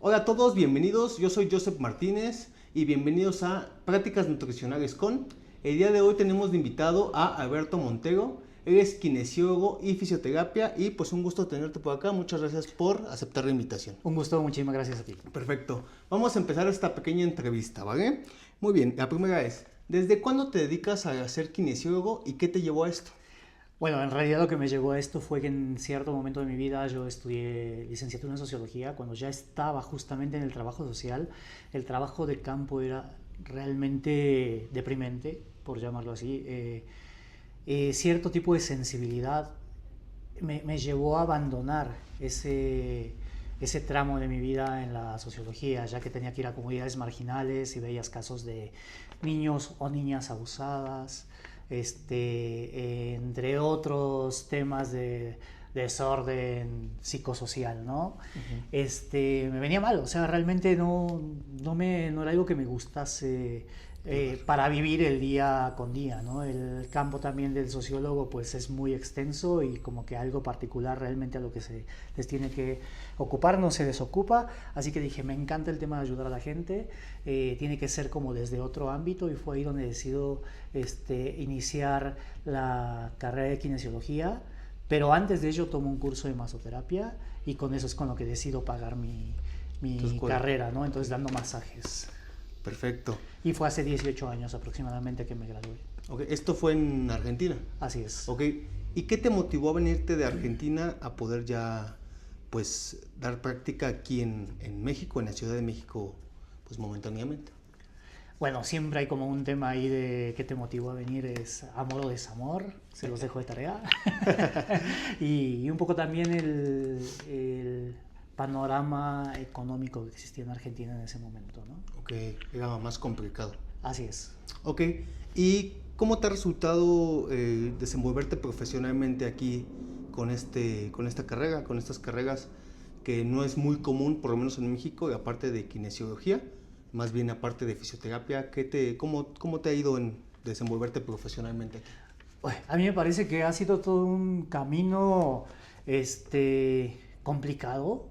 Hola a todos, bienvenidos. Yo soy Joseph Martínez y bienvenidos a Prácticas Nutricionales con. El día de hoy tenemos de invitado a Alberto Montero. Él es kinesiólogo y fisioterapia y pues un gusto tenerte por acá. Muchas gracias por aceptar la invitación. Un gusto, muchísimas gracias a ti. Perfecto. Vamos a empezar esta pequeña entrevista, ¿vale? Muy bien, la primera es, ¿desde cuándo te dedicas a ser kinesiólogo y qué te llevó a esto? Bueno, en realidad lo que me llevó a esto fue que en cierto momento de mi vida yo estudié licenciatura en sociología. Cuando ya estaba justamente en el trabajo social, el trabajo de campo era realmente deprimente, por llamarlo así. Cierto tipo de sensibilidad me llevó a abandonar ese tramo de mi vida en la sociología, ya que tenía que ir a comunidades marginales y veías casos de niños o niñas abusadas, entre otros temas de desorden psicosocial, ¿no? Me venía mal, o sea, realmente no era algo que me gustase para vivir el día con día, ¿no? El campo también del sociólogo pues es muy extenso y como que algo particular realmente a lo que se les tiene que ocupar no se desocupa, así que dije, me encanta el tema de ayudar a la gente, tiene que ser como desde otro ámbito y fue ahí donde decido iniciar la carrera de kinesiología, pero antes de ello tomo un curso de masoterapia y con eso es con lo que decido pagar mi carrera, ¿no? Entonces dando masajes. Perfecto. Y fue hace 18 años aproximadamente que me gradué. Okay. ¿Esto fue en Argentina? Así es. Ok. ¿Y qué te motivó a venirte de Argentina a poder ya, pues, dar práctica aquí en México, en la Ciudad de México, pues, momentáneamente? Bueno, siempre hay como un tema ahí de qué te motivó a venir, es amor o desamor, se los dejo de tarea. y un poco también el panorama económico que existía en Argentina en ese momento, ¿no? Ok, era más complicado. Así es. Ok, ¿y cómo te ha resultado desenvolverte profesionalmente aquí con esta carrera, con estas carreras que no es muy común, por lo menos en México, y aparte de kinesiología, más bien aparte de fisioterapia, cómo te ha ido en desenvolverte profesionalmente aquí? A mí me parece que ha sido todo un camino complicado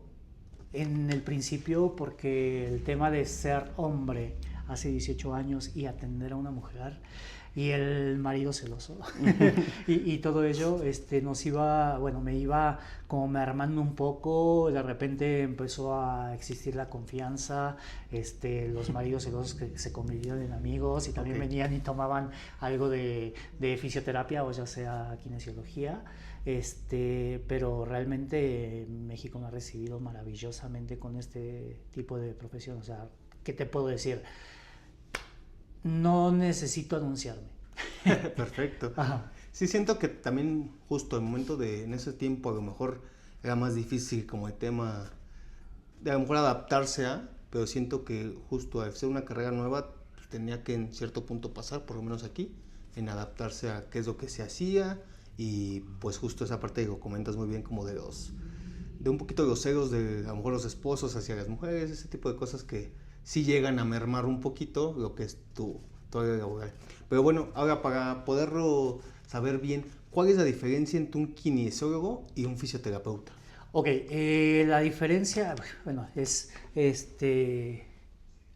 en el principio porque el tema de ser hombre hace 18 años y atender a una mujer y el marido celoso y todo ello me iba como mermando un poco. De repente empezó a existir la confianza, los maridos celosos que se convirtieron en amigos y también venían y tomaban algo de fisioterapia o ya sea kinesiología. Pero realmente México me ha recibido maravillosamente con este tipo de profesión. O sea, ¿qué te puedo decir? No necesito anunciarme. Perfecto. Ajá. Sí, siento que también justo el momento en ese tiempo a lo mejor era más difícil como el tema de a lo mejor adaptarse pero siento que justo al ser una carrera nueva pues, tenía que en cierto punto pasar, por lo menos aquí, en adaptarse a qué es lo que se hacía y pues justo esa parte que comentas muy bien como de un poquito de los celos de a lo mejor los esposos hacia las mujeres, ese tipo de cosas que sí llegan a mermar un poquito lo que es tu área laboral. Pero bueno, ahora para poderlo saber bien, ¿cuál es la diferencia entre un kinesiólogo y un fisioterapeuta? Ok, la diferencia, bueno, es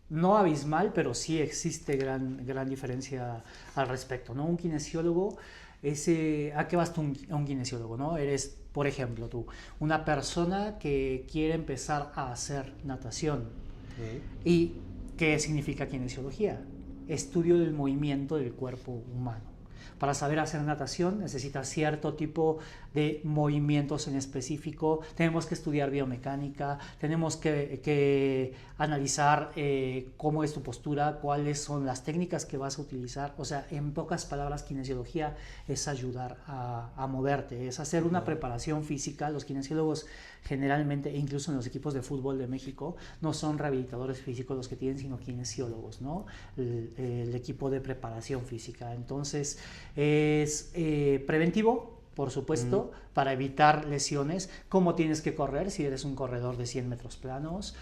no abismal, pero sí existe gran diferencia al respecto, ¿no? Un kinesiólogo ¿a qué vas tú a un kinesiólogo, no? Eres, por ejemplo, tú, una persona que quiere empezar a hacer natación. Okay. ¿Y qué significa kinesiología? Estudio del movimiento del cuerpo humano. Para saber hacer natación necesitas cierto tipo de movimientos en específico. Tenemos que estudiar biomecánica, tenemos que analizar cómo es tu postura, cuáles son las técnicas que vas a utilizar. O sea, en pocas palabras, kinesiología es ayudar a moverte, es hacer una preparación física. Los kinesiólogos generalmente, incluso en los equipos de fútbol de México, no son rehabilitadores físicos los que tienen, sino kinesiólogos, ¿no? El equipo de preparación física. Entonces, es preventivo, por supuesto, para evitar lesiones. Cómo tienes que correr si eres un corredor de 100 metros planos,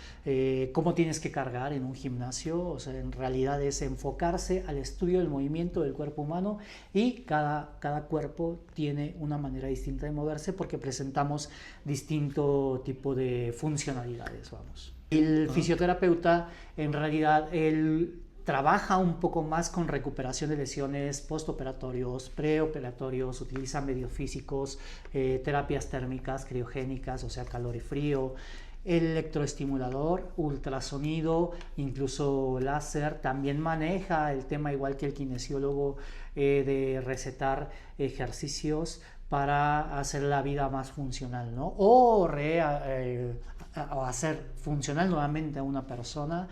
cómo tienes que cargar en un gimnasio. O sea, en realidad es enfocarse al estudio del movimiento del cuerpo humano y cada cuerpo tiene una manera distinta de moverse porque presentamos distinto tipo de funcionalidades, vamos. El fisioterapeuta, en realidad, él trabaja un poco más con recuperación de lesiones postoperatorios, preoperatorios, utiliza medios físicos, terapias térmicas, criogénicas, o sea, calor y frío, electroestimulador, ultrasonido, incluso láser. También maneja el tema, igual que el kinesiólogo, de recetar ejercicios para hacer la vida más funcional, ¿no? O hacer funcional nuevamente a una persona,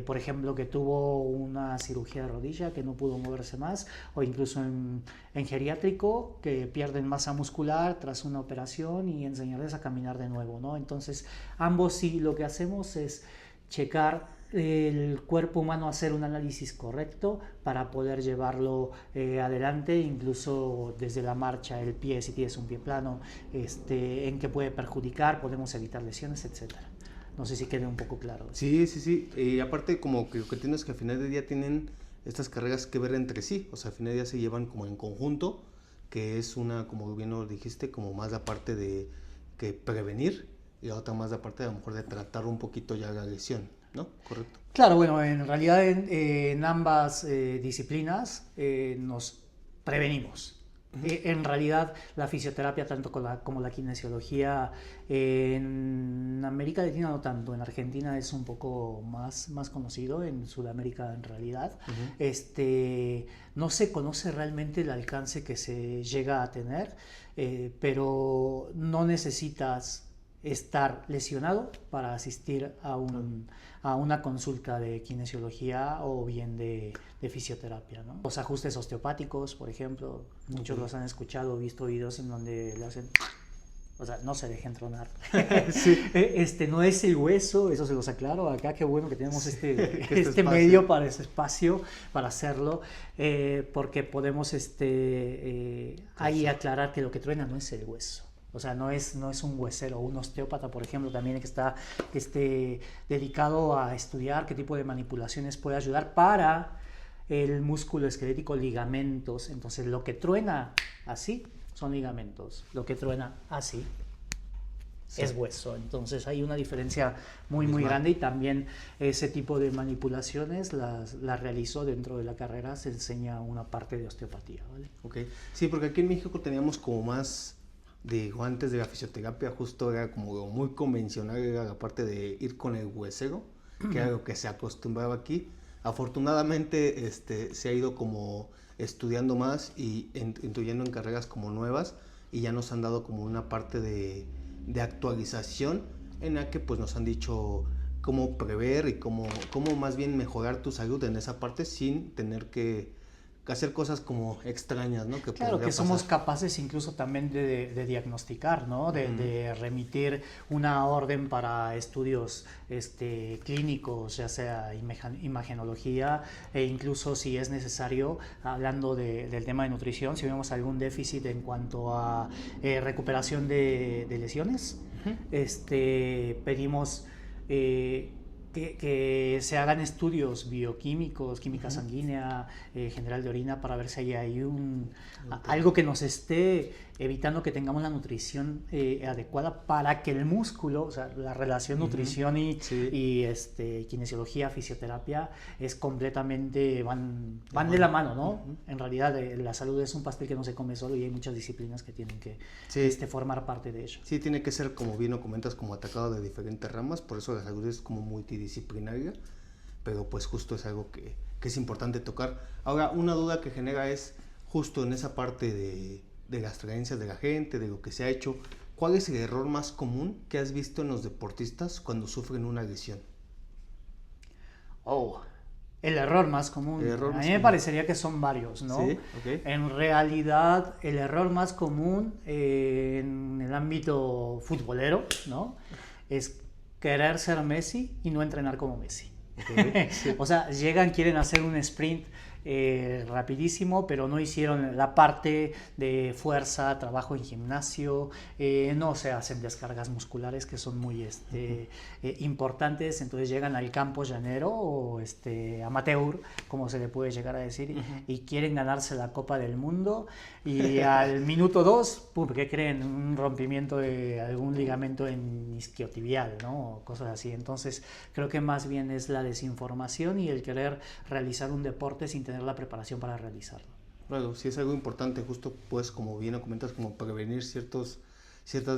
por ejemplo, que tuvo una cirugía de rodilla, que no pudo moverse más, o incluso en geriátrico, que pierden masa muscular tras una operación, y enseñarles a caminar de nuevo, ¿no? Entonces, ambos sí, lo que hacemos es checar el cuerpo humano, hacer un análisis correcto para poder llevarlo adelante, incluso desde la marcha, el pie, si tienes un pie plano, en qué puede perjudicar, podemos evitar lesiones, etcétera. No sé si quede un poco claro. Sí, sí, sí. Y aparte, como que lo que tienes, que al final del día tienen estas carreras que ver entre sí, o sea, al final del día se llevan como en conjunto, que es una, como bien lo dijiste, como más la parte de que prevenir, y la otra más la parte de, a lo mejor, de tratar un poquito ya la lesión, ¿no? Correcto. Claro, bueno, en realidad en ambas disciplinas nos prevenimos. En realidad la fisioterapia, tanto como la kinesiología, en América Latina no tanto, en Argentina es un poco más conocido, en Sudamérica en realidad. No se conoce realmente el alcance que se llega a tener, pero no necesitas estar lesionado para asistir a una consulta de kinesiología o bien de fisioterapia, ¿no? Los ajustes osteopáticos, por ejemplo, muchos los han escuchado, visto videos en donde le hacen... O sea, no se dejen tronar. Sí. No es el hueso, eso se los aclaro. Acá qué bueno que tenemos este medio para ese espacio, para hacerlo, porque podemos ahí aclarar que lo que truena no es el hueso. O sea, no es un huesero. Un osteópata, por ejemplo, también que está dedicado a estudiar qué tipo de manipulaciones puede ayudar para el músculo esquelético, ligamentos. Entonces, lo que truena así son ligamentos. Lo que truena así es hueso. Entonces, hay una diferencia muy grande, y también ese tipo de manipulaciones las realizo dentro de la carrera. Se enseña una parte de osteopatía, ¿vale? Ok. Sí, porque aquí en México teníamos como más... Digo, antes de la fisioterapia, justo era como muy convencional, era la parte de ir con el huesero, que era lo que se acostumbraba aquí. Afortunadamente se ha ido como estudiando más y incluyendo en carreras como nuevas, y ya nos han dado como una parte de actualización en la que pues nos han dicho cómo prever y cómo más bien mejorar tu salud en esa parte sin tener que hacer cosas como extrañas, ¿no? Claro, que somos capaces incluso también de diagnosticar, ¿no? De remitir una orden para estudios clínicos, ya sea imagenología, e incluso si es necesario, hablando del tema de nutrición, si vemos algún déficit en cuanto a recuperación de lesiones, pedimos... que se hagan estudios bioquímicos, química sanguínea, general de orina, para ver si hay algo que nos esté evitando que tengamos la nutrición adecuada para que el músculo, o sea, la relación nutrición y kinesiología, fisioterapia, es completamente, van de la mano, ¿no? En realidad la salud es un pastel que no se come solo, y hay muchas disciplinas que tienen que formar parte de ello. Sí, tiene que ser, como bien lo comentas, como atacado de diferentes ramas, por eso la salud es como multidisciplinaria, pero pues justo es algo que es importante tocar. Ahora, una duda que genera es justo en esa parte de las creencias de la gente, de lo que se ha hecho. ¿Cuál es el error más común que has visto en los deportistas cuando sufren una lesión? El error más común. A mí me parecería que son varios, ¿no? Sí, okay. En realidad, el error más común en el ámbito futbolero, ¿no? Es querer ser Messi y no entrenar como Messi. Okay. Sí. O sea, quieren hacer un sprint rapidísimo, pero no hicieron la parte de fuerza, trabajo en gimnasio, no se hacen descargas musculares que son muy importantes, entonces llegan al campo llanero o amateur, como se le puede llegar a decir, y quieren ganarse la Copa del Mundo y al minuto 2, pum, ¿qué creen? Un rompimiento de algún ligamento en isquiotibial, ¿no? O cosas así. Entonces creo que más bien es la desinformación y el querer realizar un deporte sin tener la preparación para realizarlo. Claro, sí es algo importante, justo pues como bien lo comentas, como prevenir ciertas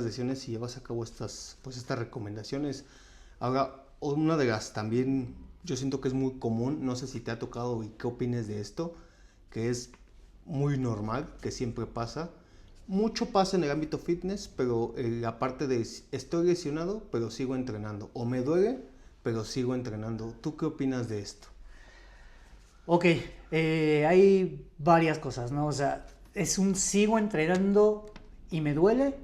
lesiones si llevas a cabo estas recomendaciones. Ahora, una de las también yo siento que es muy común, no sé si te ha tocado y qué opines de esto, que es muy normal, que siempre pasa. Mucho pasa en el ámbito fitness, pero la parte de estoy lesionado, pero sigo entrenando, o me duele, pero sigo entrenando. ¿Tú qué opinas de esto? Ok, hay varias cosas, ¿no? O sea, es un sigo entrenando y me duele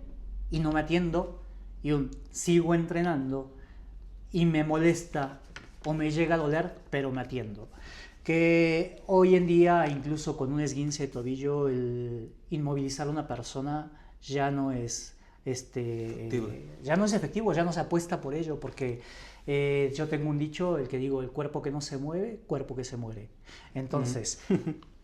y no me atiendo, y un sigo entrenando y me molesta o me llega a doler, pero me atiendo. Que hoy en día, incluso con un esguince de tobillo, el inmovilizar a una persona ya no es ya no es efectivo, ya no se apuesta por ello, porque yo tengo un dicho, el que digo, el cuerpo que no se mueve, cuerpo que se muere. Entonces,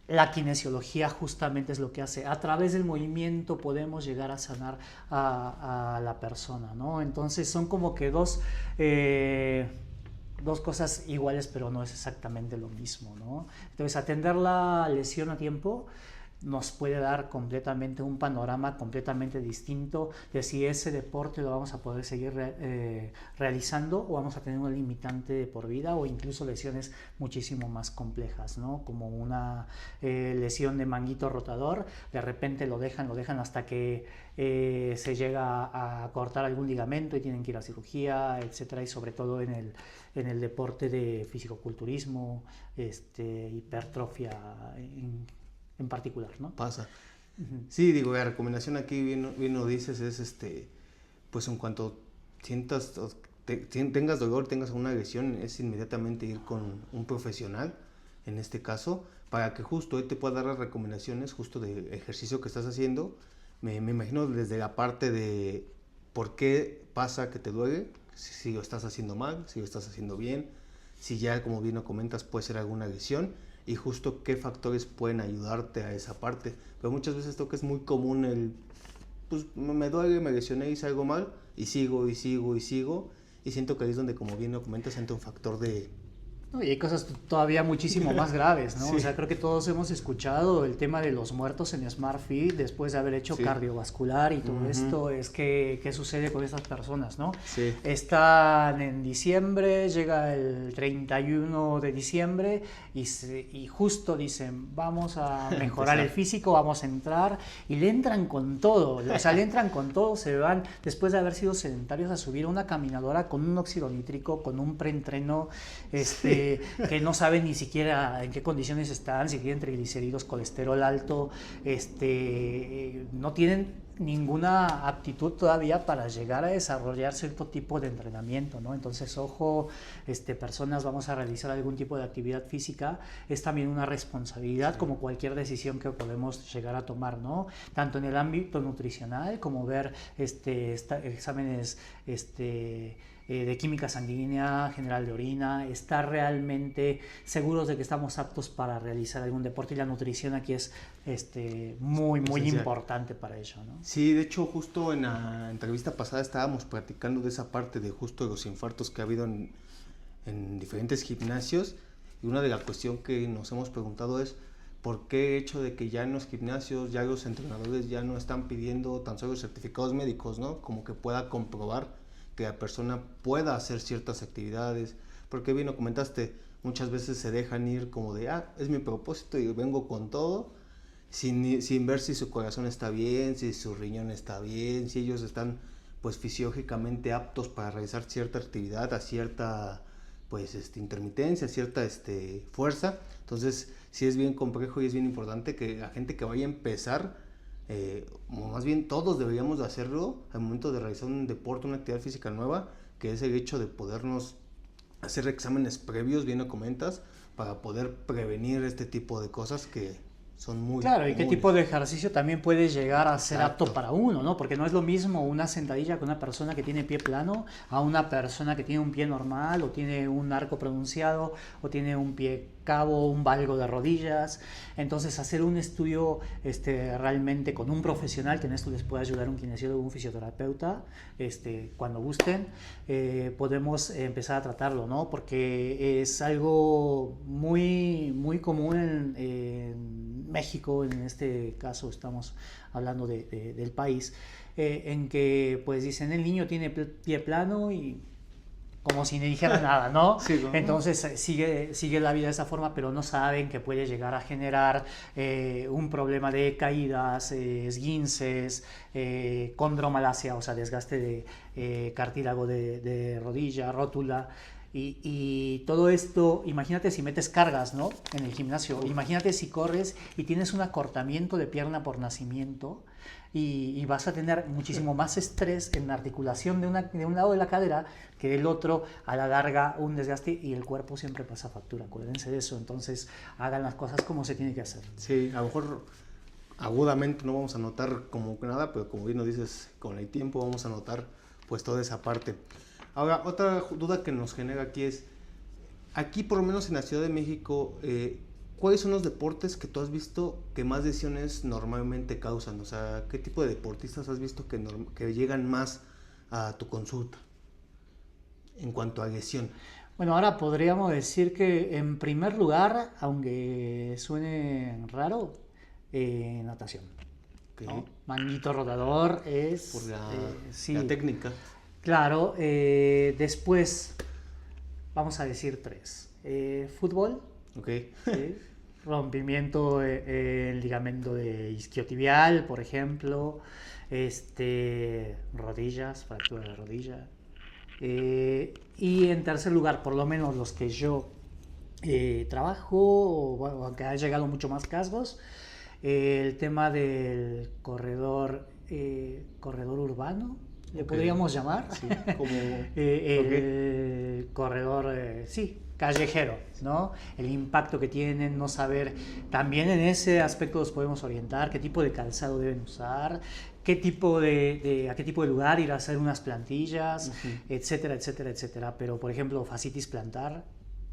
la kinesiología justamente es lo que hace. A través del movimiento podemos llegar a sanar a la persona, ¿no? Entonces son como que dos cosas iguales, pero no es exactamente lo mismo, ¿no? Entonces, atender la lesión a tiempo nos puede dar completamente un panorama completamente distinto de si ese deporte lo vamos a poder seguir realizando o vamos a tener un limitante de por vida o incluso lesiones muchísimo más complejas, ¿no? Como una lesión de manguito rotador, de repente lo dejan hasta que se llega a cortar algún ligamento y tienen que ir a cirugía, etcétera, y sobre todo en el deporte de fisicoculturismo, hipertrofia en particular, ¿no? Pasa. Sí, digo, la recomendación aquí, bien lo dices, es pues en cuanto sientas, tengas dolor, tengas una lesión, es inmediatamente ir con un profesional, en este caso, para que justo él te pueda dar las recomendaciones justo del ejercicio que estás haciendo. Me imagino desde la parte de por qué pasa que te duele, si lo estás haciendo mal, si lo estás haciendo bien, si ya, como bien lo comentas, puede ser alguna lesión, y justo qué factores pueden ayudarte a esa parte. Pero muchas veces creo que es muy común pues me duele, me lesioné, hice algo mal, y sigo, y sigo, y sigo, y siento que ahí es donde, como bien lo comentas, entra un factor de... No, y hay cosas todavía muchísimo más graves, ¿no? Sí. O sea, creo que todos hemos escuchado el tema de los muertos en SmartFit después de haber hecho Sí. cardiovascular y todo esto. Es que, ¿qué sucede con estas personas, no? Sí. Están en diciembre, llega el 31 de diciembre y justo dicen, vamos a mejorar el físico, vamos a entrar, y le entran con todo. O sea, le entran con todo, se van, después de haber sido sedentarios, a subir a una caminadora con un óxido nítrico, con un preentreno, que no saben ni siquiera en qué condiciones están, si tienen triglicéridos, colesterol alto, no tienen ninguna aptitud todavía para llegar a desarrollar cierto tipo de entrenamiento, ¿no? Entonces, ojo, personas, vamos a realizar algún tipo de actividad física, es también una responsabilidad, como cualquier decisión que podemos llegar a tomar, ¿no? Tanto en el ámbito nutricional, como ver exámenes de química sanguínea, general de orina, estar realmente seguros de que estamos aptos para realizar algún deporte, y la nutrición aquí es muy importante para ello, ¿no? Sí, de hecho justo en la entrevista pasada estábamos platicando de esa parte de justo de los infartos que ha habido en diferentes gimnasios, y una de las cuestiones que nos hemos preguntado es por qué el hecho de que ya en los gimnasios ya los entrenadores ya no están pidiendo tan solo certificados médicos, ¿no? Como que pueda comprobar que la persona pueda hacer ciertas actividades, porque bien lo comentaste, muchas veces se dejan ir como de, es mi propósito y vengo con todo, sin ver si su corazón está bien, si su riñón está bien, si ellos están pues fisiológicamente aptos para realizar cierta actividad a cierta pues intermitencia, a cierta fuerza. Entonces sí es bien complejo y es bien importante que la gente que vaya a empezar, o más bien todos deberíamos de hacerlo al momento de realizar un deporte, una actividad física nueva, que es el hecho de podernos hacer exámenes previos, bien lo comentas, para poder prevenir este tipo de cosas que son muy Claro, y qué comunes. tipo de ejercicio también puede llegar a ser Exacto. apto para uno, ¿no? Porque no es lo mismo una sentadilla con una persona que tiene pie plano a una persona que tiene un pie normal o tiene un arco pronunciado o tiene un pie cabo, un valgo de rodillas. Entonces, hacer un estudio realmente con un profesional, que en esto les puede ayudar un kinesiólogo, un fisioterapeuta, cuando gusten, podemos empezar a tratarlo, ¿no? Porque es algo muy, muy común en México, en este caso estamos hablando del país, en que pues dicen el niño tiene pie plano y como si no dijera nada, ¿no? Sí, ¿no? Entonces sigue la vida de esa forma, pero no saben que puede llegar a generar un problema de caídas, esguinces, condromalacia, o sea, desgaste de cartílago de rodilla, rótula. Y todo esto, imagínate si metes cargas, ¿no? En el gimnasio. Imagínate si corres y tienes un acortamiento de pierna por nacimiento y vas a tener muchísimo más estrés en la articulación de un lado de la cadera que del otro, a la larga un desgaste y el cuerpo siempre pasa factura. Acuérdense de eso. Entonces hagan las cosas como se tiene que hacer. Sí, a lo mejor agudamente no vamos a notar como que nada, pero como bien nos dices, con el tiempo vamos a notar pues toda esa parte. Ahora, otra duda que nos genera aquí es, aquí por lo menos en la Ciudad de México, ¿cuáles son los deportes que tú has visto que más lesiones normalmente causan? O sea, ¿qué tipo de deportistas has visto que llegan más a tu consulta en cuanto a lesión? Bueno, ahora podríamos decir que en primer lugar, aunque suene raro, natación. Okay. ¿No? Manguito rodador es... Por sí. la técnica. Claro, después vamos a decir tres. Fútbol, Okay. ¿sí? Rompimiento el ligamento de isquiotibial, por ejemplo, rodillas, fractura de rodilla. Y en tercer lugar, por lo menos los que yo trabajo, o aunque ha llegado mucho más casos, el tema del corredor urbano, le podríamos llamar, sí, como el corredor, sí, callejero, ¿no? El impacto que tienen, no saber, también en ese aspecto los podemos orientar, qué tipo de calzado deben usar, qué tipo a qué tipo de lugar ir a hacer unas plantillas, etcétera, etcétera, etcétera. Pero, por ejemplo, fascitis plantar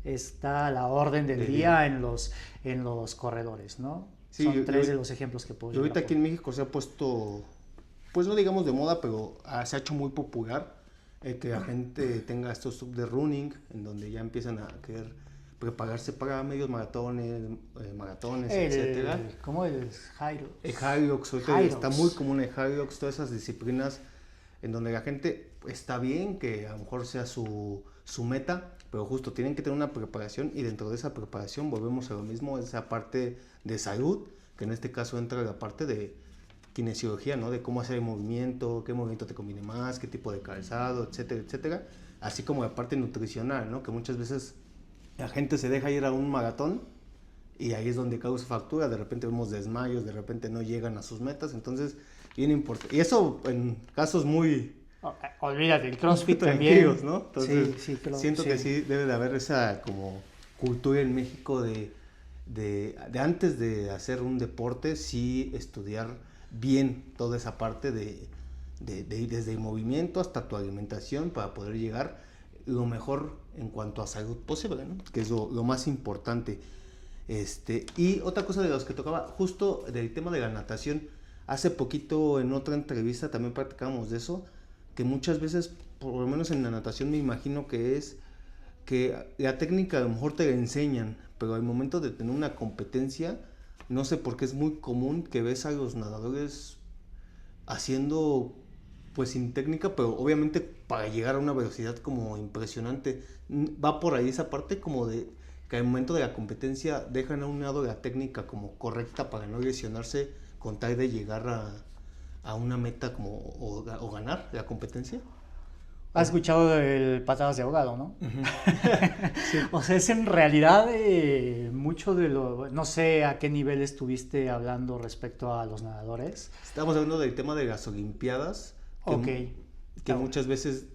está a la orden del día en los corredores, ¿no? Sí, son tres de los ejemplos que puedo y ahorita aquí en México se ha puesto, pues no digamos de moda, pero se ha hecho muy popular que la gente tenga estos sub de running, en donde ya empiezan a querer prepararse para medios maratones, etcétera. ¿Cómo es? El Hyrox, está muy común el Hyrox, todas esas disciplinas en donde la gente está bien que a lo mejor sea su meta, pero justo tienen que tener una preparación y dentro de esa preparación volvemos a lo mismo, esa parte de salud, que en este caso entra la parte de kinesiología, ¿no? De cómo hacer el movimiento, qué movimiento te conviene más, qué tipo de calzado, etcétera, etcétera. Así como la parte nutricional, ¿no? Que muchas veces la gente se deja ir a un maratón y ahí es donde causa factura, de repente vemos desmayos, de repente no llegan a sus metas, entonces bien importante. Y eso en casos muy... Olvídate, el CrossFit también. ¿no? Entonces, sí, siento que sí debe de haber esa como cultura en México de antes de hacer un deporte, sí estudiar bien toda esa parte desde el movimiento hasta tu alimentación para poder llegar lo mejor en cuanto a salud posible, ¿no? Que es lo más importante. Y otra cosa de los que tocaba, justo del tema de la natación, hace poquito en otra entrevista también practicábamos de eso, que muchas veces, por lo menos en la natación me imagino que es que la técnica a lo mejor te la enseñan, pero al momento de tener una competencia, no sé por qué es muy común que ves a los nadadores haciendo pues sin técnica, pero obviamente para llegar a una velocidad como impresionante. Va por ahí esa parte como de que al momento de la competencia dejan a un lado la técnica como correcta para no lesionarse con tal de llegar a una meta como o ganar la competencia. Has escuchado el patadas de ahogado, ¿no? Sí. O sea, es en realidad mucho de lo... No sé a qué nivel estuviste hablando respecto a los nadadores. Estamos hablando del tema de las Olimpiadas. Que muchas veces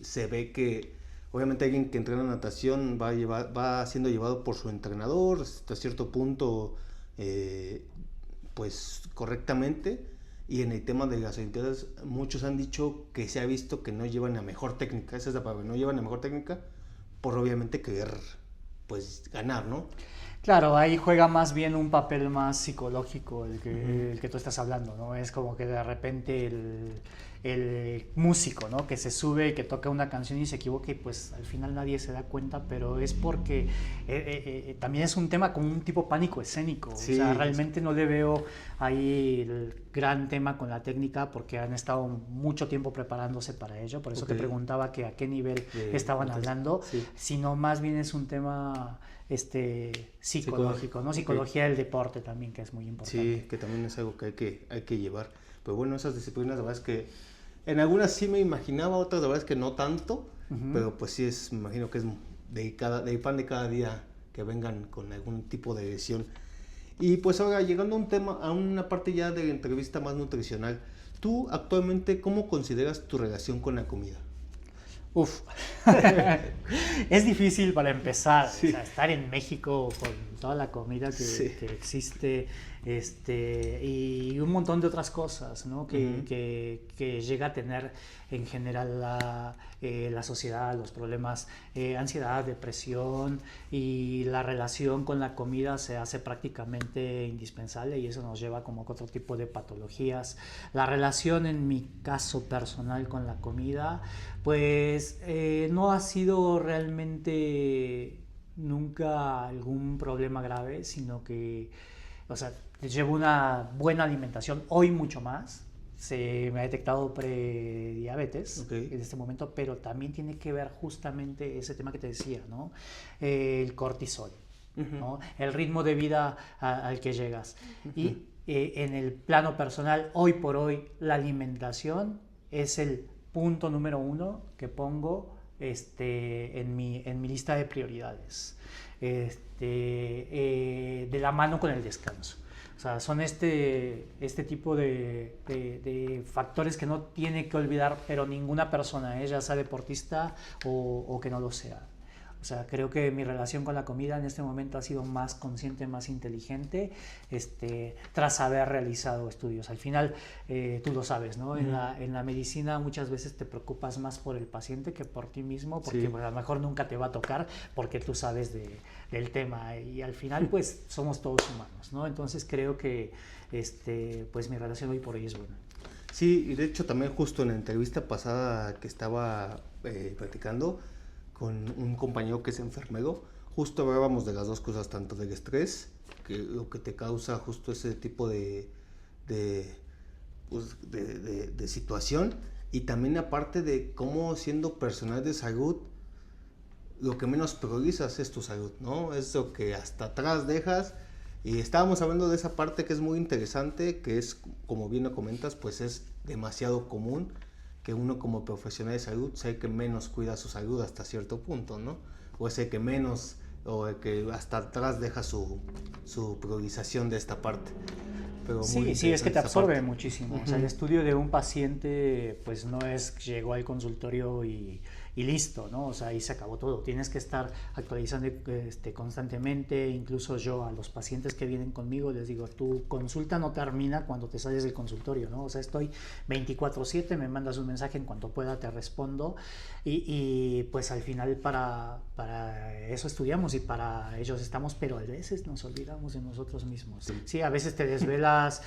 se ve que obviamente alguien que entrena natación va siendo llevado por su entrenador hasta cierto punto, pues correctamente. Y en el tema de las Olimpiadas, muchos han dicho que se ha visto que no llevan la mejor técnica. Esa es la palabra, no llevan la mejor técnica por obviamente querer pues ganar, ¿no? Claro, ahí juega más bien un papel más psicológico el que tú estás hablando, ¿no? Es como que de repente el músico, ¿no? Que se sube, que toca una canción y se equivoca y pues al final nadie se da cuenta, pero es porque también es un tema como un tipo pánico escénico. Sí. O sea, realmente no le veo ahí el gran tema con la técnica porque han estado mucho tiempo preparándose para ello, por eso te preguntaba que a qué nivel estaban hablando, sino más bien es un tema psicológico, ¿no? Psicología del deporte también, que es muy importante. Sí, que también es algo que hay que llevar. Pero bueno, esas disciplinas, la verdad es que en algunas sí me imaginaba, otras la verdad es que no tanto, pero pues sí me imagino que es de pan de cada día que vengan con algún tipo de lesión. Y pues ahora, llegando a un tema, a una parte ya de la entrevista más nutricional, ¿tú actualmente cómo consideras tu relación con la comida? Uf, es difícil para empezar, sí. O sea, estar en México con toda la comida que existe, y un montón de otras cosas, ¿no? que llega a tener en general la sociedad, los problemas, ansiedad, depresión, y la relación con la comida se hace prácticamente indispensable y eso nos lleva como a otro tipo de patologías. La relación en mi caso personal con la comida, pues no ha sido realmente nunca algún problema grave, sino que, o sea, llevo una buena alimentación, hoy mucho más. Se me ha detectado prediabetes en este momento, pero también tiene que ver justamente ese tema que te decía, ¿no? El cortisol, ¿no? El ritmo de vida al que llegas. Y en el plano personal, hoy por hoy, la alimentación es el punto número 1 que pongo en mi lista de prioridades, de la mano con el descanso. O sea, son este tipo de factores que no tiene que olvidar, pero ninguna persona, ya sea deportista o que no lo sea. O sea, creo que mi relación con la comida en este momento ha sido más consciente, más inteligente, tras haber realizado estudios. Al final, tú lo sabes, ¿no? En la medicina muchas veces te preocupas más por el paciente que por ti mismo, porque pues, a lo mejor nunca te va a tocar porque tú sabes del tema. Y al final, pues, somos todos humanos, ¿no? Entonces creo que pues mi relación hoy por hoy es buena. Sí, y de hecho también justo en la entrevista pasada que estaba platicando con un compañero que es enfermero, justo hablábamos de las dos cosas, tanto del estrés, que lo que te causa justo ese tipo de situación, y también aparte de cómo siendo personal de salud, lo que menos priorizas es tu salud, ¿no? Es lo que hasta atrás dejas. Y estábamos hablando de esa parte que es muy interesante, que es, como bien lo comentas, pues es demasiado común que uno como profesional de salud sea el que menos cuida su salud hasta cierto punto, ¿no? O es el que menos, o el que hasta atrás deja su priorización de esta parte. Pero sí, es que te absorbe muchísimo. O sea, el estudio de un paciente, pues no es que llegó al consultorio y listo, ¿no? O sea, ahí se acabó todo. Tienes que estar actualizando constantemente. Incluso yo a los pacientes que vienen conmigo les digo, tu consulta no termina cuando te sales del consultorio, ¿no? O sea, estoy 24/7, me mandas un mensaje en cuanto pueda, te respondo. Y pues al final para eso estudiamos y para ellos estamos, pero a veces nos olvidamos de nosotros mismos. Sí, a veces te desvelas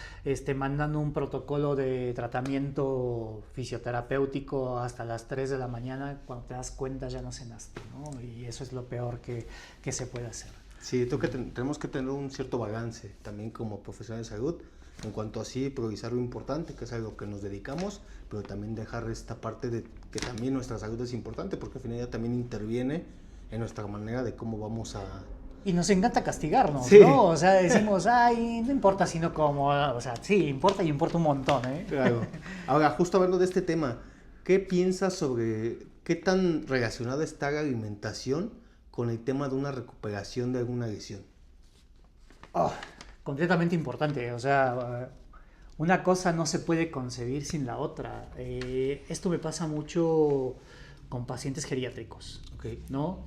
mandando un protocolo de tratamiento fisioterapéutico hasta las 3 de la mañana, cuando te das cuenta ya no cenaste, ¿no? Y eso es lo peor que se puede hacer. Sí, tenemos que tener un cierto balance también como profesionales de salud, en cuanto a sí priorizar lo importante, que es a lo que nos dedicamos, pero también dejar esta parte de que también nuestra salud es importante, porque al final ya también interviene en nuestra manera de cómo vamos a... Y nos encanta castigarnos, sí, ¿no? O sea, decimos, ay, no importa sino como, o sea, sí, importa y importa un montón, ¿eh? Claro. Ahora, justo hablando de este tema, ¿qué piensas sobre qué tan relacionada está la alimentación con el tema de una recuperación de alguna lesión? Oh, completamente importante, o sea, una cosa no se puede concebir sin la otra. Esto me pasa mucho con pacientes geriátricos, Okay. ¿no?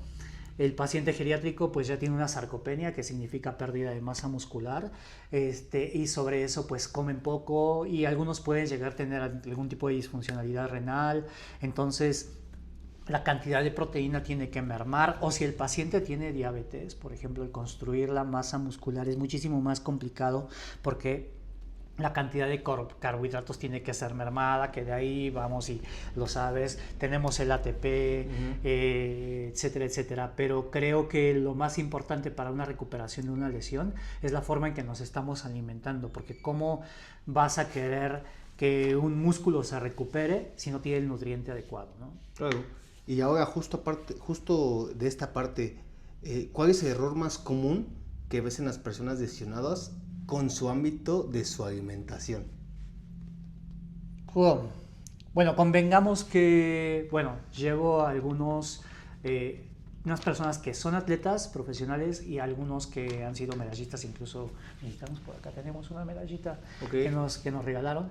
El paciente geriátrico pues ya tiene una sarcopenia, que significa pérdida de masa muscular, y sobre eso pues comen poco y algunos pueden llegar a tener algún tipo de disfuncionalidad renal. Entonces la cantidad de proteína tiene que mermar, o si el paciente tiene diabetes, por ejemplo, el construir la masa muscular es muchísimo más complicado porque la cantidad de carbohidratos tiene que ser mermada, que de ahí vamos, y lo sabes, tenemos el ATP, etcétera, etcétera. Pero creo que lo más importante para una recuperación de una lesión es la forma en que nos estamos alimentando, porque ¿cómo vas a querer que un músculo se recupere si no tiene el nutriente adecuado, ¿no? Claro. Y ahora, justo de esta parte, ¿cuál es el error más común que ves en las personas lesionadas con su ámbito de su alimentación? Bueno, convengamos que, llevo a unas personas que son atletas profesionales y algunos que han sido medallistas, incluso mexicanos. Por acá tenemos una medallita que nos regalaron.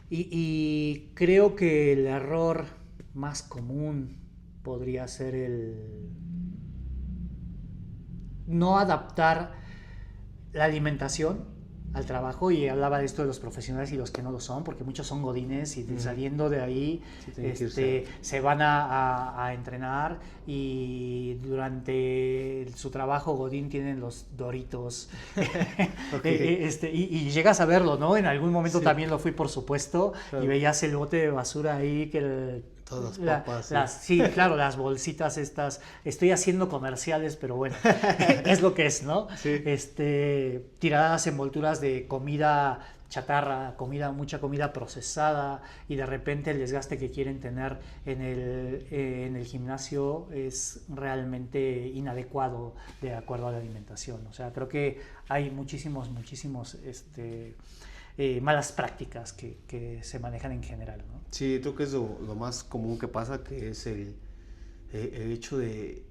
Y creo que el error más común podría ser el no adaptar la alimentación al trabajo, y hablaba de esto de los profesionales y los que no lo son, porque muchos son godines y saliendo de ahí se van a entrenar, y durante su trabajo godín tienen los Doritos. Y llegas a verlo, ¿no? En algún momento también lo fui, por supuesto, y veías el bote de basura ahí, que todas las papas. Sí, claro, las bolsitas estas. Estoy haciendo comerciales, pero bueno, es lo que es, ¿no? Sí. Tiradas envolturas de comida chatarra, mucha comida procesada, y de repente el desgaste que quieren tener en el gimnasio es realmente inadecuado de acuerdo a la alimentación. O sea, creo que hay muchísimos malas prácticas que se manejan en general, ¿no? Sí, creo que es lo más común que pasa, que es el hecho de,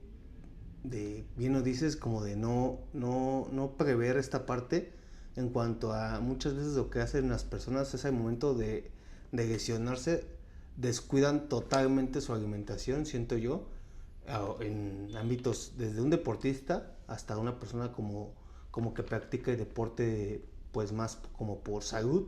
bien lo dices, como de no prever esta parte en cuanto a muchas veces lo que hacen las personas es al momento de lesionarse, descuidan totalmente su alimentación, siento yo, en ámbitos desde un deportista hasta una persona como que practica el deporte pues más como por salud.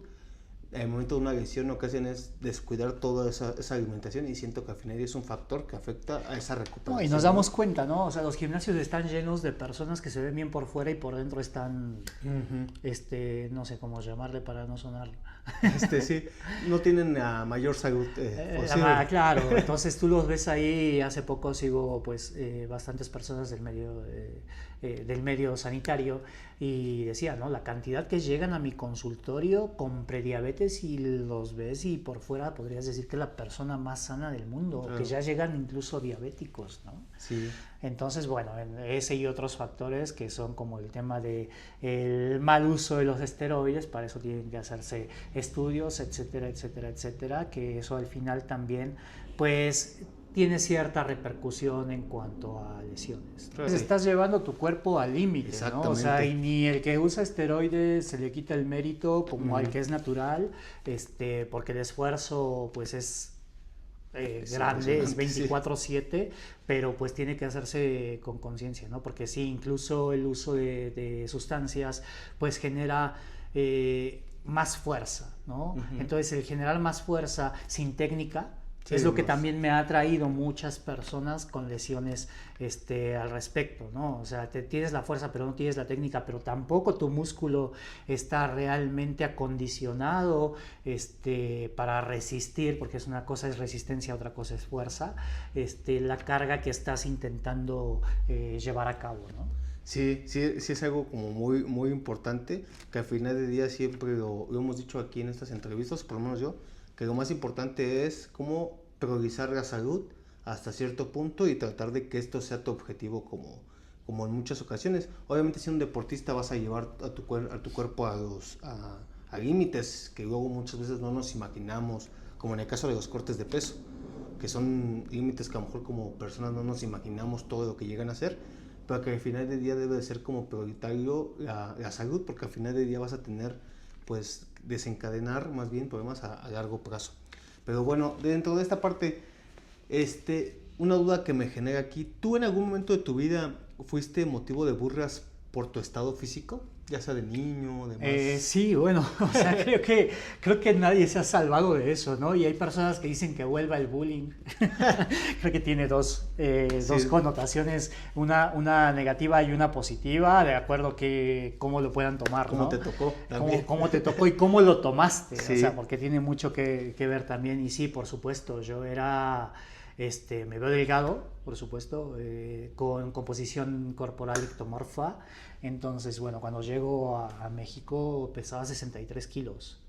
En el momento de una lesión lo que hacen es descuidar toda esa alimentación, y siento que al final es un factor que afecta a esa recuperación. No, y nos damos cuenta, ¿no? O sea, los gimnasios están llenos de personas que se ven bien por fuera y por dentro están, no sé cómo llamarle para no sonar. Sí, no tienen la mayor salud posible. Claro, entonces tú los ves ahí. Hace poco sigo pues bastantes personas del medio sanitario, y decía, ¿no? La cantidad que llegan a mi consultorio con prediabetes, y los ves y por fuera podrías decir que es la persona más sana del mundo, claro, que ya llegan incluso diabéticos, ¿no? Sí. Entonces, bueno, ese y otros factores que son como el tema de el mal uso de los esteroides, para eso tienen que hacerse estudios, etcétera, etcétera, etcétera, que eso al final también pues tiene cierta repercusión en cuanto a lesiones. Claro, estás llevando tu cuerpo al límite, ¿no? O sea, y ni el que usa esteroides se le quita el mérito como al que es natural, porque el esfuerzo pues es grande, es 24/7, pero pues tiene que hacerse con conciencia, ¿no? Porque sí, incluso el uso de sustancias pues genera más fuerza, ¿no? Entonces el generar más fuerza sin técnica es lo que también me ha traído muchas personas con lesiones al respecto, ¿no? O sea, tienes la fuerza pero no tienes la técnica, pero tampoco tu músculo está realmente acondicionado para resistir, porque una cosa es resistencia, otra cosa es fuerza, la carga que estás intentando llevar a cabo, ¿no? Sí, es algo como muy, muy importante, que al final del día siempre lo hemos dicho aquí en estas entrevistas, por lo menos yo, que lo más importante es cómo priorizar la salud hasta cierto punto y tratar de que esto sea tu objetivo como en muchas ocasiones. Obviamente, si un deportista vas a llevar a tu cuerpo a límites que luego muchas veces no nos imaginamos, como en el caso de los cortes de peso, que son límites que a lo mejor como personas no nos imaginamos todo lo que llegan a hacer, pero que al final del día debe de ser como prioritario la salud, porque al final del día vas a tener, pues, desencadenar más bien problemas a largo plazo. Pero bueno, dentro de esta parte, una duda que me genera aquí, ¿tú en algún momento de tu vida fuiste motivo de burlas por tu estado físico? Ya sea de niño, de más... Sí, bueno, o sea, creo que nadie se ha salvado de eso, ¿no? Y hay personas que dicen que vuelva el bullying. Creo que tiene dos connotaciones, una negativa y una positiva, de acuerdo que cómo lo puedan tomar, ¿Cómo ¿no? te tocó? Cómo te tocó y cómo lo tomaste, Sí. o sea, porque tiene mucho que ver también. Y sí, por supuesto, yo era... me veo delgado, por supuesto, con composición corporal ectomorfa. Entonces, bueno, cuando llego a México pesaba 63 kilos.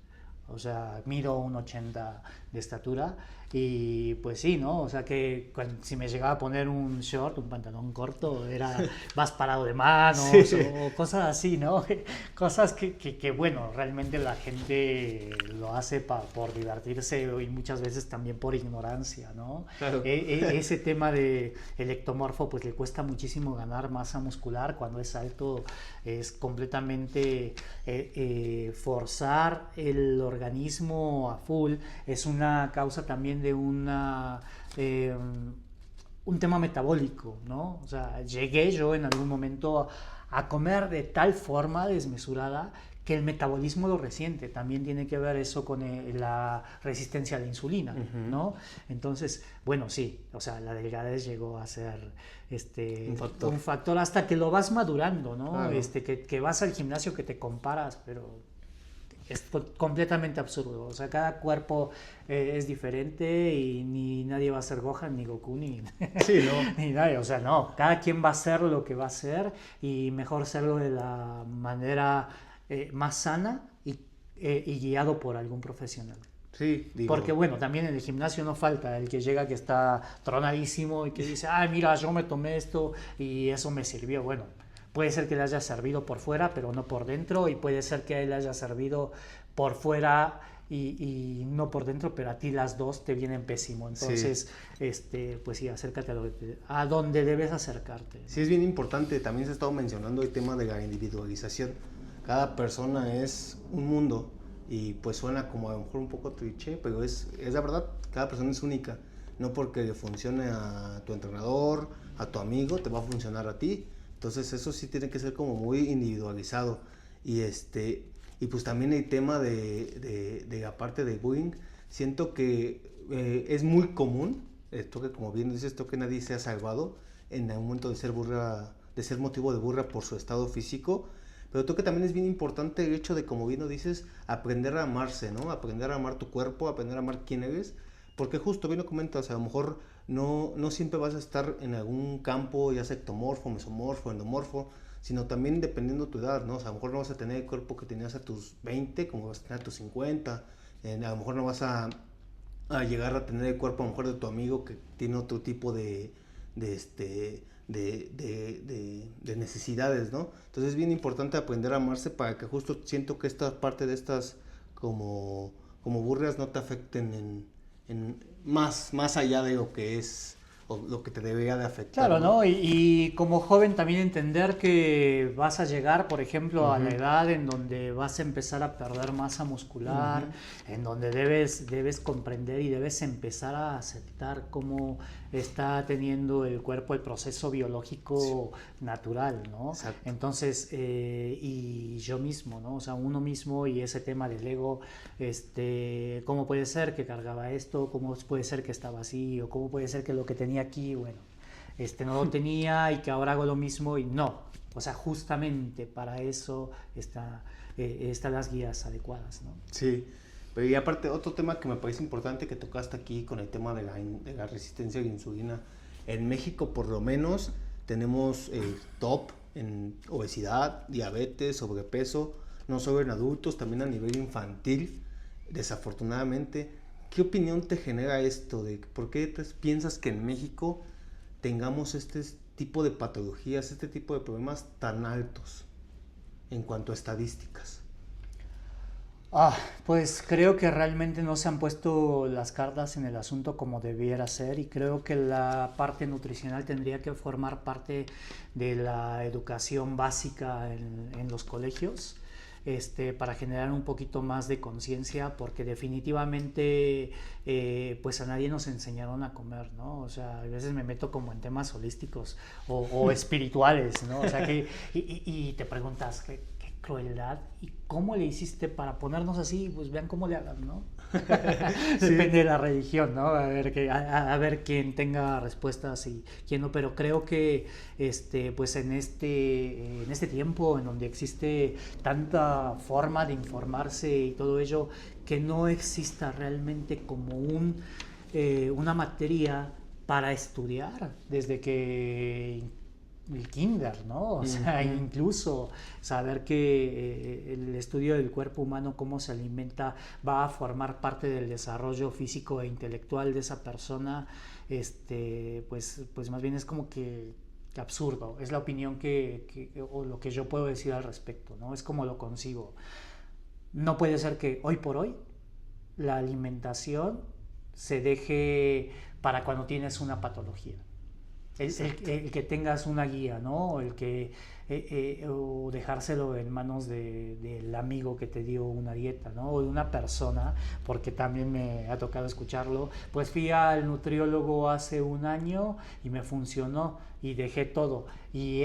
O sea, mido un 80 de estatura y pues sí, ¿no? O sea que si me llegaba a poner un short, un pantalón corto, era más parado de manos Sí. o cosas así, ¿no? Cosas que, bueno, realmente la gente lo hace por divertirse y muchas veces también por ignorancia, ¿no? Claro. Ese tema de el ectomorfo pues le cuesta muchísimo ganar masa muscular cuando es alto, es completamente forzar el organismo a full, es una causa también de un tema metabólico, ¿no? O sea, llegué yo en algún momento a comer de tal forma desmesurada que el metabolismo lo resiente. También tiene que ver eso con la resistencia a la insulina, ¿no? Entonces, bueno, sí, o sea, la delgadez llegó a ser un factor hasta que lo vas madurando, ¿no? Claro. Que vas al gimnasio, que te comparas, pero es completamente absurdo. O sea, cada cuerpo es diferente y ni nadie va a ser Gohan, ni Goku, ni, Sí, ¿no? ni nadie. O sea, no. Cada quien va a hacer lo que va a hacer y mejor hacerlo de la manera más sana y guiado por algún profesional. Sí, digo... Porque bueno, también en el gimnasio no falta el que llega que está tronadísimo y que dice, ay, mira, yo me tomé esto y eso me sirvió. Bueno, puede ser que le haya servido por fuera, pero no por dentro, y puede ser que le haya servido por fuera y no por dentro, pero a ti las dos te vienen pésimo. Entonces, pues sí, acércate a donde debes acercarte. Sí, es bien importante. También se ha estado mencionando el tema de la individualización. Cada persona es un mundo y pues suena como a lo mejor un poco cliché, pero es la verdad. Cada persona es única. No porque le funcione a tu entrenador, a tu amigo, te va a funcionar a ti. Entonces eso sí tiene que ser como muy individualizado. Y y pues también el tema de la parte de bullying, siento que es muy común, esto que como bien dices, esto que nadie se ha salvado en el momento de ser burla, de ser motivo de burla por su estado físico, pero creo que también es bien importante el hecho de, como bien lo dices, aprender a amarse, ¿no? Aprender a amar tu cuerpo, aprender a amar quién eres, porque justo bien lo comentas, a lo mejor no siempre vas a estar en algún campo, ya sea ectomorfo, mesomorfo, endomorfo, sino también dependiendo de tu edad, ¿no? O sea, a lo mejor no vas a tener el cuerpo que tenías a tus 20 como vas a tener a tus 50, a lo mejor no vas a llegar a tener el cuerpo a lo mejor de tu amigo que tiene otro tipo de, de necesidades, ¿no? Entonces es bien importante aprender a amarse para que justo siento que esta parte de estas como burlas no te afecten más allá de lo que es o lo que te debería de afectar. Claro, ¿no? Y como joven también entender que vas a llegar, por ejemplo, a la edad en donde vas a empezar a perder masa muscular, en donde debes comprender y debes empezar a aceptar cómo está teniendo el cuerpo el proceso biológico natural, ¿no? Exacto. Entonces, y yo mismo, ¿no? O sea, uno mismo y ese tema del ego, ¿cómo puede ser que cargaba esto? ¿Cómo puede ser que estaba así? ¿O cómo puede ser que lo que tenía aquí, bueno, no lo tenía y que ahora hago lo mismo? Y no, o sea, justamente para eso están las guías adecuadas, ¿no? Sí, pero y aparte otro tema que me parece importante que tocaste aquí con el tema de la resistencia a la insulina. En México por lo menos tenemos top en obesidad, diabetes, sobrepeso, no solo en adultos, también a nivel infantil, desafortunadamente. ¿Qué opinión te genera esto? ¿Por qué piensas que en México tengamos este tipo de patologías, este tipo de problemas tan altos en cuanto a estadísticas? Pues creo que realmente no se han puesto las cartas en el asunto como debiera ser, y creo que la parte nutricional tendría que formar parte de la educación básica en los colegios. para generar un poquito más de conciencia, porque definitivamente pues a nadie nos enseñaron a comer, ¿no? O sea, a veces me meto como en temas holísticos o espirituales, ¿no? O sea, y te preguntas, ¿qué crueldad? ¿Y cómo le hiciste para ponernos así? Pues vean cómo le hagan, ¿no? Depende de la religión, ¿no? A ver quién tenga respuestas y quién no, pero creo que pues en este tiempo en donde existe tanta forma de informarse y todo ello, que no exista realmente como una materia para estudiar desde que el kinder, ¿no? O sea, incluso saber que el estudio del cuerpo humano, cómo se alimenta, va a formar parte del desarrollo físico e intelectual de esa persona, pues más bien es como que absurdo. Es la opinión o lo que yo puedo decir al respecto, ¿no? Es como lo concibo. No puede ser que hoy por hoy la alimentación se deje para cuando tienes una patología. El que tengas una guía, ¿no? O dejárselo en manos del amigo que te dio una dieta, ¿no? O de una persona, porque también me ha tocado escucharlo. Pues fui al nutriólogo hace un año y me funcionó y dejé todo. Y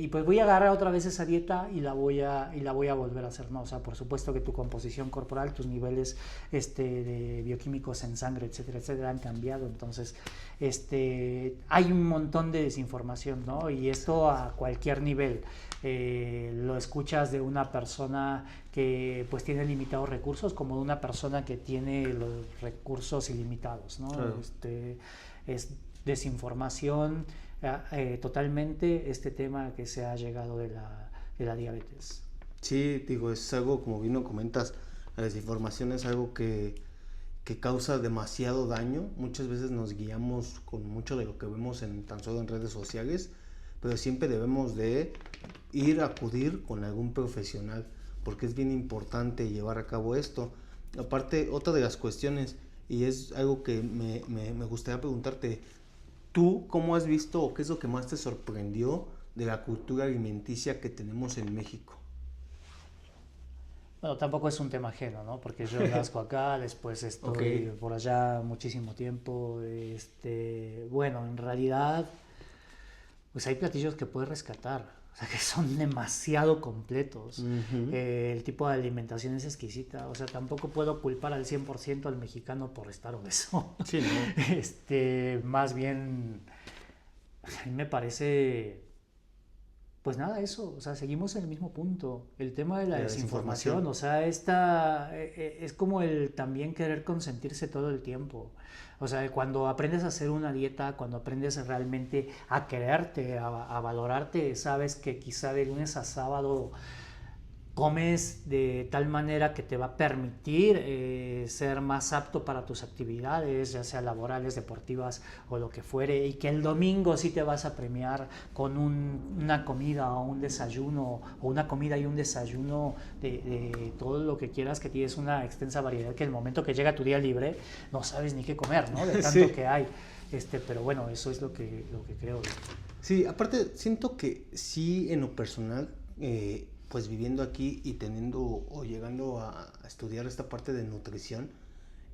pues voy a agarrar otra vez esa dieta y la voy a volver a hacer, ¿no? O sea, por supuesto que tu composición corporal, tus niveles de bioquímicos en sangre, etcétera, etcétera, han cambiado. Entonces, hay un montón de desinformación, ¿no? Y esto a cualquier nivel. Lo escuchas de una persona que pues tiene limitados recursos, como de una persona que tiene los recursos ilimitados, ¿no? Claro. Es desinformación totalmente este tema que se ha llegado de la diabetes. Sí, digo, es algo, como bien lo comentas, la desinformación es algo que causa demasiado daño. Muchas veces nos guiamos con mucho de lo que vemos tan solo en redes sociales, pero siempre debemos de acudir con algún profesional, porque es bien importante llevar a cabo esto. Aparte, otra de las cuestiones, y es algo que me gustaría preguntarte, ¿tú cómo has visto o qué es lo que más te sorprendió de la cultura alimenticia que tenemos en México? Bueno, tampoco es un tema ajeno, ¿no? Porque yo nazco acá, después estoy por allá muchísimo tiempo. Bueno, en realidad, pues hay platillos que puedes rescatar, o sea, que son demasiado completos. El tipo de alimentación es exquisita, o sea, tampoco puedo culpar al 100% al mexicano por estar obeso. Sí, ¿no? Más bien, a mí me parece... Pues nada, eso, o sea, seguimos en el mismo punto. El tema de la desinformación, o sea, es como el también querer consentirse todo el tiempo. O sea, cuando aprendes a hacer una dieta, cuando aprendes realmente a quererte, a valorarte, sabes que quizá de lunes a sábado comes de tal manera que te va a permitir ser más apto para tus actividades, ya sea laborales, deportivas o lo que fuere, y que el domingo sí te vas a premiar con una comida o un desayuno, o una comida y un desayuno de todo lo que quieras, que tienes una extensa variedad, que el momento que llega tu día libre no sabes ni qué comer, ¿no? De tanto que hay. Pero bueno, eso es lo que creo. Sí, aparte siento que sí, en lo personal, pues viviendo aquí y teniendo o llegando a estudiar esta parte de nutrición,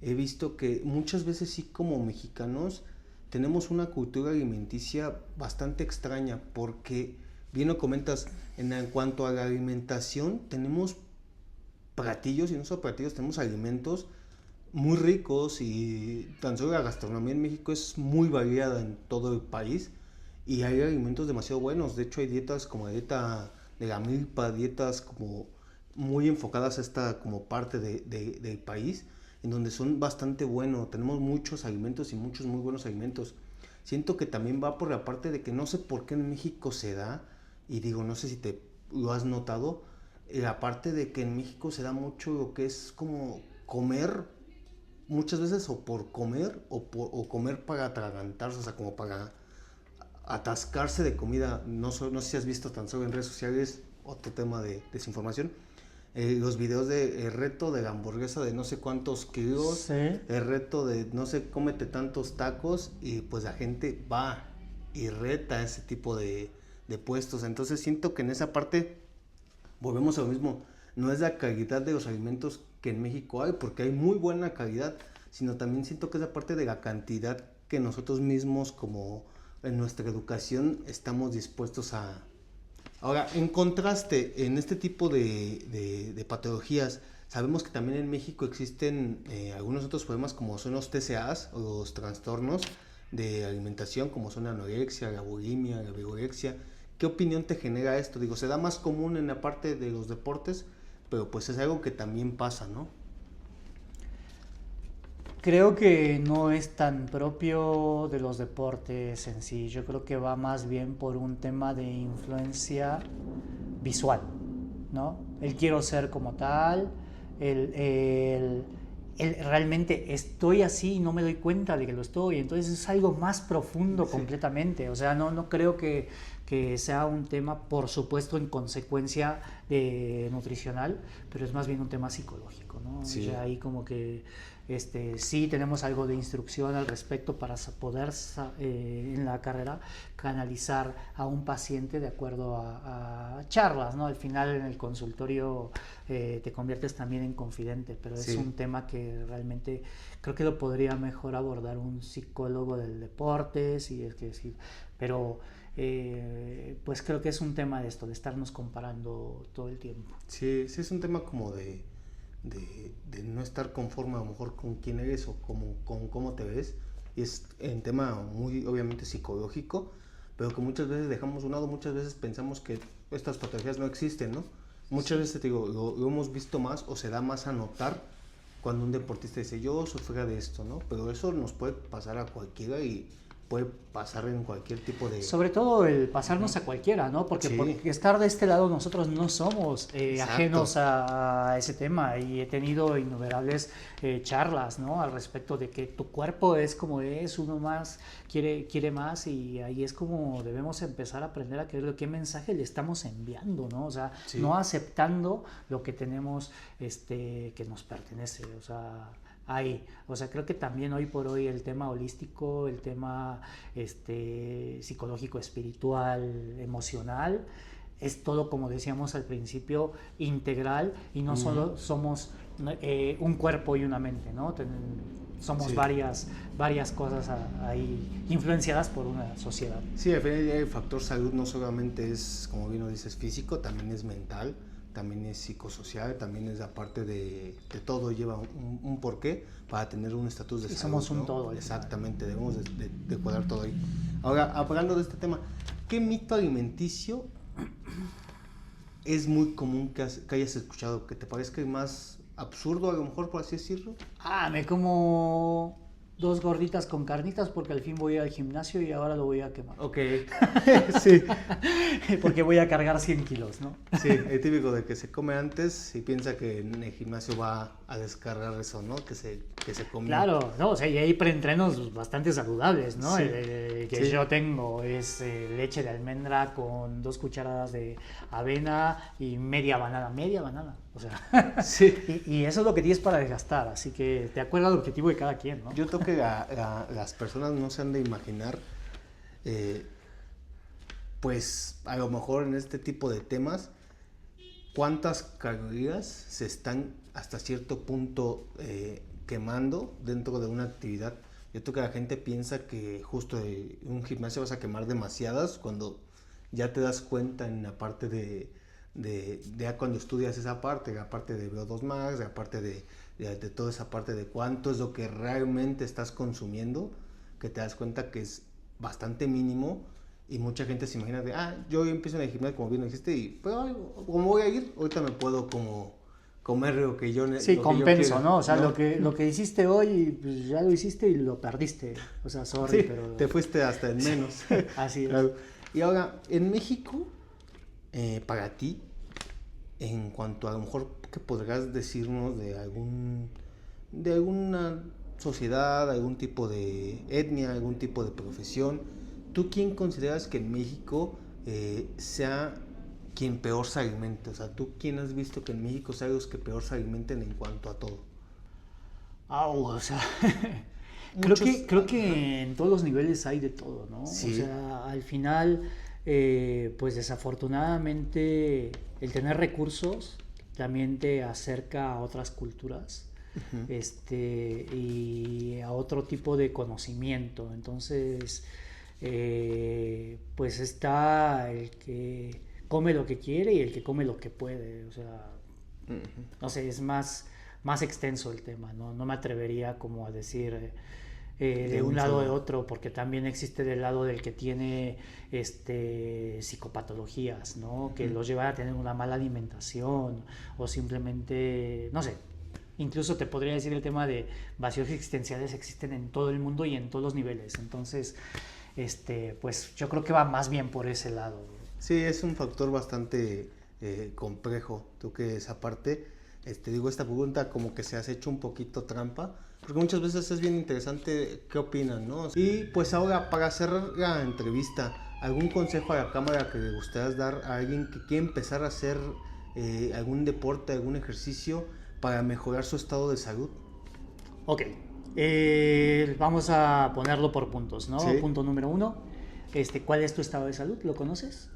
he visto que muchas veces sí, como mexicanos tenemos una cultura alimenticia bastante extraña, porque bien lo comentas, en cuanto a la alimentación tenemos platillos, y no solo platillos, tenemos alimentos muy ricos, y tan solo la gastronomía en México es muy variada en todo el país y hay alimentos demasiado buenos. De hecho, hay dietas como la dieta de la milpa, dietas como muy enfocadas a esta como parte del país, en donde son bastante buenos. Tenemos muchos alimentos y muchos muy buenos alimentos. Siento que también va por la parte de que no sé por qué en México se da, y digo, no sé si te lo has notado, la parte de que en México se da mucho lo que es como comer muchas veces, o por comer o comer para atragantarse, o sea, como para atascarse de comida. No sé si has visto tan solo en redes sociales otro tema de desinformación. Los videos de el reto de la hamburguesa de no sé cuántos kilos, Sí. el reto de no sé, cómete tantos tacos, y pues la gente va y reta ese tipo de puestos. Entonces siento que en esa parte volvemos a lo mismo. no es la calidad de los alimentos que en México hay, porque hay muy buena calidad, sino también siento que es la parte de la cantidad que nosotros mismos como en nuestra educación estamos dispuestos a... Ahora, en contraste, en este tipo de patologías, sabemos que también en México existen algunos otros problemas como son los TCAs o los trastornos de alimentación, como son la anorexia, la bulimia, la vigorexia. ¿Qué opinión te genera esto? Digo, se da más común en la parte de los deportes, pero pues es algo que también pasa, ¿no? Creo que no es tan propio de los deportes en sí. Yo creo que va más bien por un tema de influencia visual, ¿no? El quiero ser como tal, el realmente estoy así y no me doy cuenta de que lo estoy. Entonces es algo más profundo completamente. O sea, no creo que sea un tema, por supuesto, en consecuencia nutricional, pero es más bien un tema psicológico, ¿no? Sí. Ya ahí como que sí tenemos algo de instrucción al respecto para poder en la carrera canalizar a un paciente de acuerdo a charlas, ¿no? Al final en el consultorio te conviertes también en confidente, pero es un tema que realmente creo que lo podría mejor abordar un psicólogo del deporte, pero pues creo que es un tema de esto, de estarnos comparando todo el tiempo. Sí, es un tema como de no estar conforme a lo mejor con quién eres o con cómo te ves, y es un tema muy obviamente psicológico, pero que muchas veces dejamos a un lado, muchas veces pensamos que estas patologías no existen, ¿no? Muchas veces te digo, lo hemos visto más o se da más a notar cuando un deportista dice yo sufría de esto, ¿no? Pero eso nos puede pasar a cualquiera y puede pasar en cualquier tipo de... Sobre todo el pasarnos a cualquiera, ¿no? Porque estar de este lado nosotros no somos ajenos a ese tema, y he tenido innumerables charlas, ¿no? Al respecto de que tu cuerpo es como es, uno más quiere más, y ahí es como debemos empezar a aprender a creer qué mensaje le estamos enviando, ¿no? O sea, no aceptando lo que tenemos que nos pertenece, o sea... Ahí, o sea, creo que también hoy por hoy el tema holístico, el tema psicológico, espiritual, emocional, es todo, como decíamos al principio, integral, y no solo somos un cuerpo y una mente, ¿no? Somos varias cosas ahí influenciadas por una sociedad. Sí, al final el factor salud no solamente es, como bien lo dices, físico, también es mental, también es psicosocial, también es aparte de todo, lleva un porqué para tener un estatus de salud. Somos un ¿no? todo. Exactamente, debemos de cuadrar todo ahí. Ahora, hablando de este tema, ¿qué mito alimenticio es muy común que hayas escuchado, que te parezca más absurdo a lo mejor, por así decirlo? Me como 2 gorditas con carnitas porque al fin voy al gimnasio y ahora lo voy a quemar. Ok, sí. Porque voy a cargar 100 kilos, ¿no? Sí, el típico de que se come antes y piensa que en el gimnasio va a descargar eso, ¿no? Que se come. Claro, no, o sea, y hay preentrenos bastante saludables, ¿no? Sí. El que yo tengo es leche de almendra con 2 cucharadas de avena y media banana, o sea, y eso es lo que tienes para desgastar, así que te acuerdas del objetivo de cada quien, ¿no? Yo creo que las personas no se han de imaginar, pues a lo mejor en este tipo de temas, cuántas calorías se están hasta cierto punto quemando dentro de una actividad. Yo creo que la gente piensa que justo en un gimnasio vas a quemar demasiadas, cuando ya te das cuenta en la parte de ya cuando estudias esa parte, la parte de VO2 max, la parte de toda esa parte de cuánto es lo que realmente estás consumiendo, que te das cuenta que es bastante mínimo, y mucha gente se imagina de, yo empiezo en el gimnasio como bien lo dijiste, y pero como voy a ir, ahorita me puedo como comer lo que yo Sí, compenso, ¿no? O sea, ¿no? lo que hiciste hoy, pues ya lo hiciste y lo perdiste, o sea, sorry, sí, pero... te fuiste hasta en menos. Así es. Claro. Y ahora, en México, para ti, en cuanto a lo mejor que podrás decirnos de alguna sociedad, algún tipo de etnia, algún tipo de profesión, ¿tú quién consideras que en México sea quien peor se alimente? O sea, ¿tú quién has visto que en México sea los que peor se alimenten en cuanto a todo? O sea, creo que en todos los niveles hay de todo, ¿no? Sí. O sea, al final, pues desafortunadamente el tener recursos también te acerca a otras culturas. Y a otro tipo de conocimiento. Entonces, pues está el que come lo que quiere y el que come lo que puede. O sea, no sé, es más extenso el tema, ¿no? No me atrevería como a decir de un lado o de otro, porque también existe del lado del que tiene psicopatologías, ¿no? Que los lleva a tener una mala alimentación o simplemente, no sé. Incluso te podría decir el tema de vacíos existenciales existen en todo el mundo y en todos los niveles. Entonces, pues yo creo que va más bien por ese lado. Sí, es un factor bastante complejo. Tú que esa parte, digo, esta pregunta como que se has hecho un poquito trampa, porque muchas veces es bien interesante qué opinan, ¿no? Y pues ahora, para cerrar la entrevista, ¿algún consejo a la cámara que le gustaría dar a alguien que quiere empezar a hacer algún deporte, algún ejercicio para mejorar su estado de salud? Ok, vamos a ponerlo por puntos, ¿no? Sí. Punto número 1, ¿cuál es tu estado de salud? ¿Lo conoces?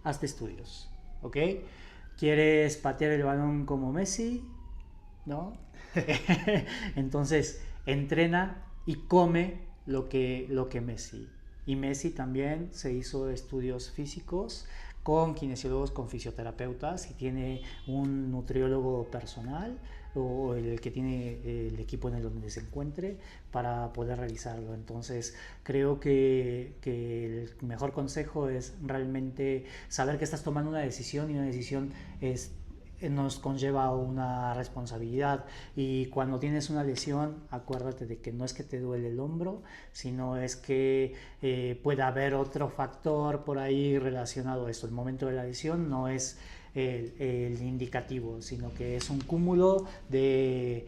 Hazte estudios, ¿ok? ¿Quieres patear el balón como Messi? ¿No? Entonces, entrena y come lo que Messi. Y Messi también se hizo estudios físicos con kinesiólogos, con fisioterapeutas, y tiene un nutriólogo personal o el que tiene el equipo en el donde se encuentre para poder realizarlo. Entonces creo que el mejor consejo es realmente saber que estás tomando una decisión, y una decisión nos conlleva una responsabilidad. Y cuando tienes una lesión, acuérdate de que no es que te duele el hombro, sino es que puede haber otro factor por ahí relacionado a esto. El momento de la lesión no es el indicativo, sino que es un cúmulo de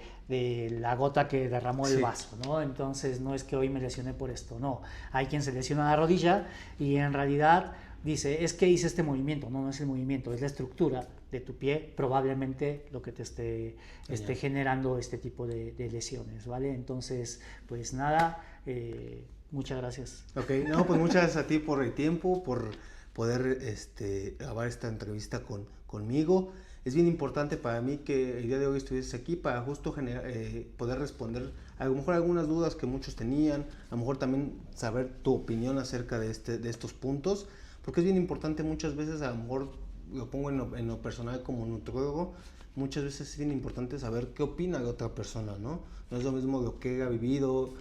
la gota que derramó el vaso, ¿no? Entonces no es que hoy me lesioné por esto, no. Hay quien se lesiona la rodilla y en realidad dice, es que hice este movimiento. No, no es el movimiento, es la estructura de tu pie probablemente lo que te esté generando este tipo de lesiones, ¿vale? Entonces, pues nada, muchas gracias. Ok, no, pues muchas gracias a ti por el tiempo, por poder grabar esta entrevista conmigo. Es bien importante para mí que el día de hoy estuvieses aquí para justo poder responder a lo mejor algunas dudas que muchos tenían, a lo mejor también saber tu opinión acerca de estos puntos, porque es bien importante muchas veces, a lo mejor lo pongo en lo personal como nutriólogo, muchas veces es bien importante saber qué opina la otra persona, ¿no? No es lo mismo lo que ha vivido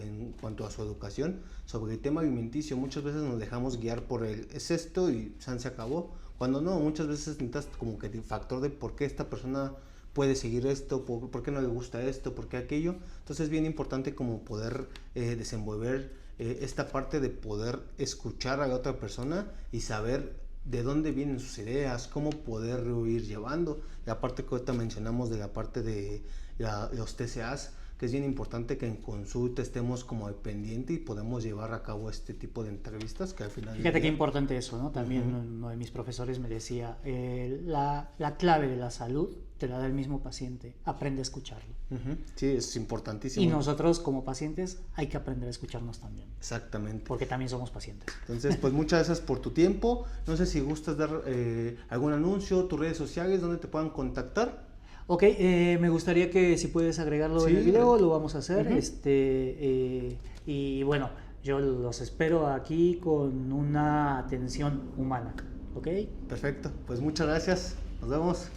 en cuanto a su educación. Sobre el tema alimenticio, muchas veces nos dejamos guiar por es esto y se acabó. Cuando no, muchas veces necesitas como que el factor de por qué esta persona puede seguir esto, por qué no le gusta esto, por qué aquello. Entonces es bien importante como poder desenvolver esta parte de poder escuchar a la otra persona y saber de dónde vienen sus ideas, cómo poderlo ir llevando. La parte que ahorita mencionamos de la parte de los TCAs, que es bien importante que en consulta estemos como al pendiente y podemos llevar a cabo este tipo de entrevistas que al final... Fíjate qué importante eso, ¿no? También uno de mis profesores me decía, la clave de la salud te la da el mismo paciente, aprende a escucharlo. Sí, es importantísimo. Y nosotros como pacientes hay que aprender a escucharnos también. Exactamente. Porque también somos pacientes. Entonces, pues muchas gracias por tu tiempo. No sé si gustas dar algún anuncio, tus redes sociales, donde te puedan contactar. Ok, me gustaría que si puedes agregarlo en el video, lo vamos a hacer. Y bueno, yo los espero aquí con una atención humana. ¿Ok? Perfecto, pues muchas gracias. Nos vemos.